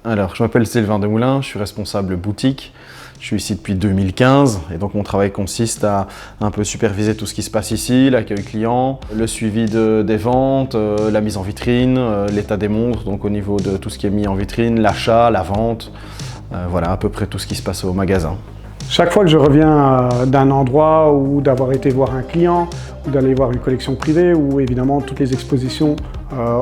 Alors, je m'appelle Sylvain Demoulin, je suis responsable boutique. Je suis ici depuis 2015 et donc mon travail consiste à un peu superviser tout ce qui se passe ici, l'accueil client, le suivi des ventes, la mise en vitrine, l'état des montres, donc au niveau de tout ce qui est mis en vitrine, l'achat, la vente, voilà à peu près tout ce qui se passe au magasin. Chaque fois que je reviens d'un endroit ou d'avoir été voir un client ou d'aller voir une collection privée ou évidemment toutes les expositions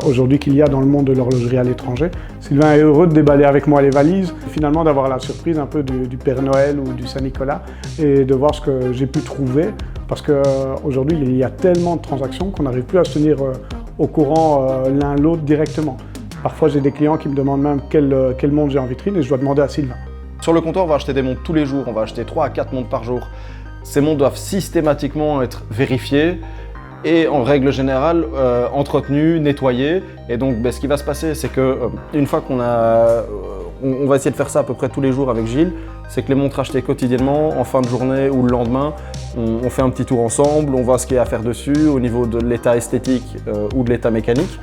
aujourd'hui qu'il y a dans le monde de l'horlogerie à l'étranger, Sylvain est heureux de déballer avec moi les valises, finalement d'avoir la surprise un peu du Père Noël ou du Saint-Nicolas et de voir ce que j'ai pu trouver parce qu'aujourd'hui il y a tellement de transactions qu'on n'arrive plus à se tenir au courant l'un l'autre directement. Parfois j'ai des clients qui me demandent même quelle montre j'ai en vitrine et je dois demander à Sylvain. Sur le comptoir, on va acheter des montres tous les jours, on va acheter 3 à 4 montres par jour. Ces montres doivent systématiquement être vérifiées et en règle générale entretenues, nettoyées. Et donc ce qui va se passer, c'est qu'une fois qu'on on va essayer de faire ça à peu près tous les jours avec Gilles, c'est que les montres achetées quotidiennement, en fin de journée ou le lendemain, on fait un petit tour ensemble, on voit ce qu'il y a à faire dessus au niveau de l'état esthétique ou de l'état mécanique.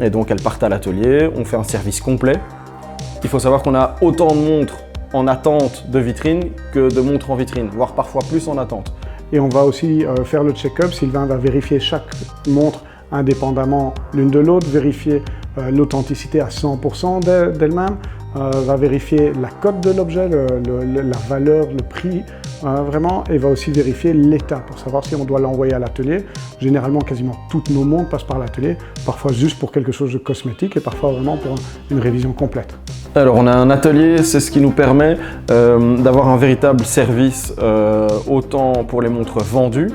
Et donc elles partent à l'atelier, on fait un service complet. Il faut savoir qu'on a autant de montres en attente de vitrine que de montres en vitrine, voire parfois plus en attente. Et on va aussi faire le check-up. Sylvain va vérifier chaque montre indépendamment l'une de l'autre, vérifier l'authenticité à 100% d'elle-même, va vérifier la cote de l'objet, la valeur, le prix, vraiment, et va aussi vérifier l'état pour savoir si on doit l'envoyer à l'atelier. Généralement, quasiment toutes nos montres passent par l'atelier, parfois juste pour quelque chose de cosmétique et parfois vraiment pour une révision complète. Alors on a un atelier, c'est ce qui nous permet d'avoir un véritable service autant pour les montres vendues,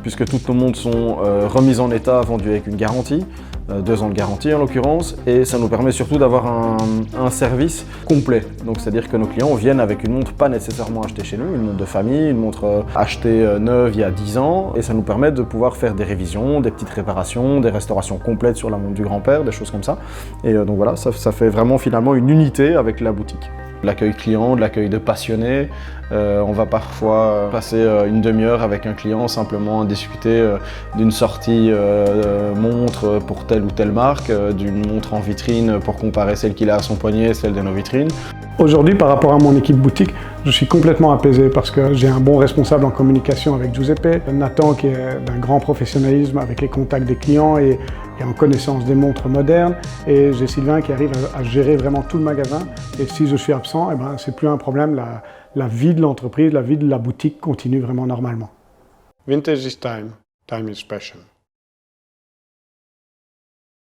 puisque toutes nos montres sont remises en état, vendues avec une garantie, 2 ans de garantie en l'occurrence, et ça nous permet surtout d'avoir un service complet. Donc c'est-à-dire que nos clients viennent avec une montre pas nécessairement achetée chez nous, une montre de famille, une montre achetée neuve il y a 10 ans, et ça nous permet de pouvoir faire des révisions, des petites réparations, des restaurations complètes sur la montre du grand-père, des choses comme ça. Et donc voilà, ça fait vraiment finalement une unité avec la boutique. L'accueil client, de l'accueil de passionnés. On va parfois passer une demi-heure avec un client simplement à discuter d'une sortie montre pour telle ou telle marque, d'une montre en vitrine pour comparer celle qu'il a à son poignet et celle de nos vitrines. Aujourd'hui, par rapport à mon équipe boutique, je suis complètement apaisé parce que j'ai un bon responsable en communication avec Giuseppe, Nathan qui est d'un grand professionnalisme avec les contacts des clients et en connaissance des montres modernes, et j'ai Sylvain qui arrive à gérer vraiment tout le magasin. Et si je suis absent, c'est plus un problème, la vie de l'entreprise, la vie de la boutique continue vraiment normalement. Vintage is time, time is passion.